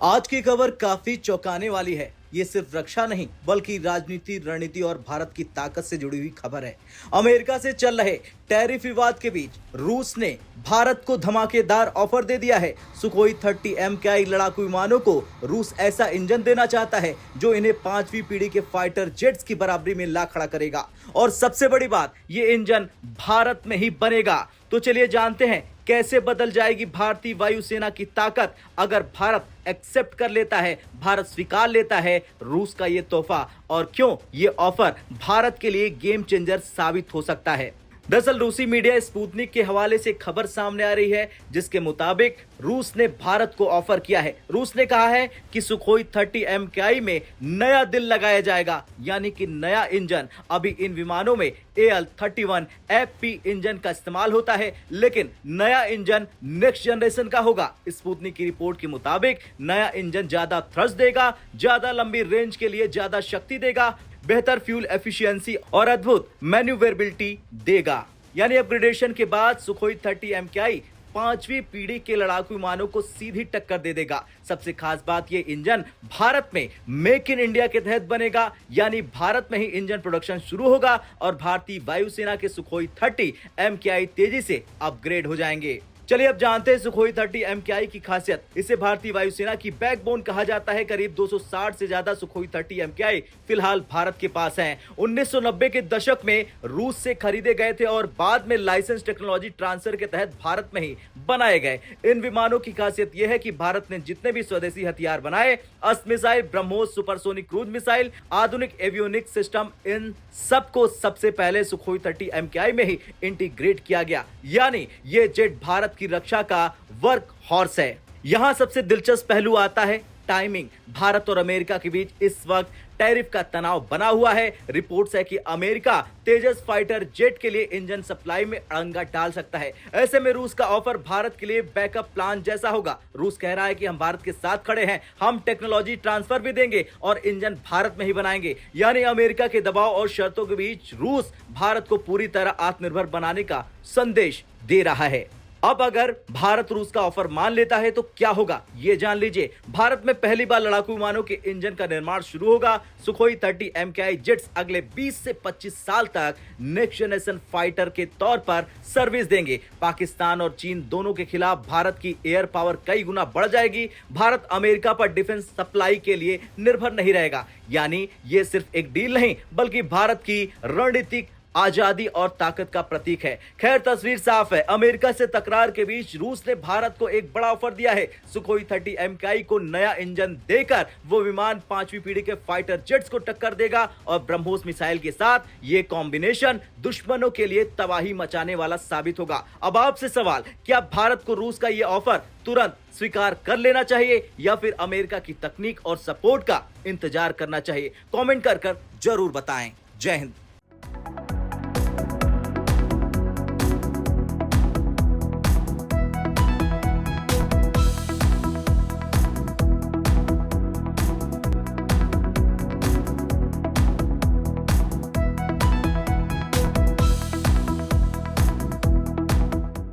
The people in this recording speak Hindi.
आज की खबर काफी चौंकाने वाली है। ये सिर्फ रक्षा नहीं बल्कि राजनीति, रणनीति और भारत की ताकत से जुड़ी हुई खबर है। अमेरिका से चल रहे टैरिफ विवाद के बीच रूस ने भारत को धमाकेदार ऑफर दे दिया है। सुखोई 30 MKI लड़ाकू विमानों को रूस ऐसा इंजन देना चाहता है जो इन्हें 5वीं पीढ़ी के फाइटर जेट्स की बराबरी में ला खड़ा करेगा। और सबसे बड़ी बात, ये इंजन भारत में ही बनेगा। तो चलिए जानते हैं कैसे बदल जाएगी भारतीय वायुसेना की ताकत अगर भारत एक्सेप्ट कर लेता है, भारत स्वीकार लेता है रूस का ये तोहफा, और क्यों ये ऑफर भारत के लिए गेम चेंजर साबित हो सकता है। दरअसल रूसी मीडिया स्पुतनिक के हवाले से खबर सामने आ रही है जिसके मुताबिक रूस ने भारत को ऑफर किया है। रूस ने कहा है कि सुखोई 30 MKI में नया दिल लगाया जाएगा, यानी कि नया इंजन। अभी इन विमानों में AL-31 FP इंजन का इस्तेमाल होता है, लेकिन नया इंजन नेक्स्ट जनरेशन का होगा। स्पुतनिक की रिपोर्ट के मुताबिक नया इंजन ज्यादा थ्रस्ट देगा, ज्यादा लंबी रेंज के लिए ज्यादा शक्ति देगा, बेहतर फ्यूल एफिशिएंसी और अद्भुत मैन्यूवरेबिलिटी देगा। यानी अपग्रेडेशन के बाद सुखोई 30 MKI 5वीं पीढ़ी के लड़ाकू विमानों को सीधी टक्कर दे देगा। सबसे खास बात, ये इंजन भारत में मेक इन इंडिया के तहत बनेगा, यानी भारत में ही इंजन प्रोडक्शन शुरू होगा और भारतीय वायुसेना के सुखोई 30 MKI तेजी से अपग्रेड हो जाएंगे। चलिए अब जानते हैं सुखोई 30 MKI की खासियत। इसे भारतीय वायुसेना की बैकबोन कहा जाता है। करीब 260 से ज्यादा सुखोई 30 MKI फिलहाल भारत के पास हैं। 1990 के दशक में रूस से खरीदे गए थे और बाद में लाइसेंस टेक्नोलॉजी ट्रांसफर के तहत भारत में ही बनाए गए। इन विमानों की खासियत यह है कि भारत ने जितने भी स्वदेशी हथियार बनाए, अस्त्र missile, BrahMos, supersonic cruise missile, आधुनिक एवियोनिक सिस्टम, इन सबको सबसे पहले सुखोई 30 MKI में ही इंटीग्रेट किया गया। यानी ये जेट भारत की रक्षा का वर्क हॉर्स है। यहां सबसे दिलचस्प पहलू आता है टाइमिंग। भारत और अमेरिका के बीच इस वक्त टैरिफ का तनाव बना हुआ है। रिपोर्ट्स है कि अमेरिका तेजस फाइटर जेट के लिए इंजन सप्लाई में अड़ंगा डाल सकता है। ऐसे में रूस का ऑफर भारत के लिए बैकअप प्लान जैसा होगा। रूस कह रहा है कि हम भारत के साथ खड़े हैं, हम टेक्नोलॉजी ट्रांसफर भी देंगे और इंजन भारत में ही बनाएंगे। यानी अमेरिका के दबाव और शर्तों के बीच रूस भारत को पूरी तरह आत्मनिर्भर बनाने का संदेश दे रहा है। अब अगर भारत रूस का ऑफर मान लेता है तो क्या होगा, ये जान लीजिए। भारत में पहली बार लड़ाकू विमानों के इंजन का निर्माण शुरू होगा। सुखोई 30 MKI जेट्स अगले 20 से 25 साल तक नेक्स्ट जनरेशन फाइटर के तौर पर सर्विस देंगे। पाकिस्तान और चीन दोनों के खिलाफ भारत की एयर पावर कई गुना बढ़ जाएगी। भारत अमेरिका पर डिफेंस सप्लाई के लिए निर्भर नहीं रहेगा। यानी ये सिर्फ एक डील नहीं बल्कि भारत की रणनीतिक आजादी और ताकत का प्रतीक है। खैर, तस्वीर साफ है। अमेरिका से तकरार के बीच रूस ने भारत को एक बड़ा ऑफर दिया है। सुखोई 30 MKI को नया इंजन देकर वो विमान 5वीं पीढ़ी के फाइटर जेट्स को टक्कर देगा और ब्रह्मोस मिसाइल के साथ ये कॉम्बिनेशन दुश्मनों के लिए तबाही मचाने वाला साबित होगा। अब आपसे सवाल, क्या भारत को रूस का ये ऑफर तुरंत स्वीकार कर लेना चाहिए या फिर अमेरिका की तकनीक और सपोर्ट का इंतजार करना चाहिए? कमेंट कर जरूर बताएं। जय हिंद।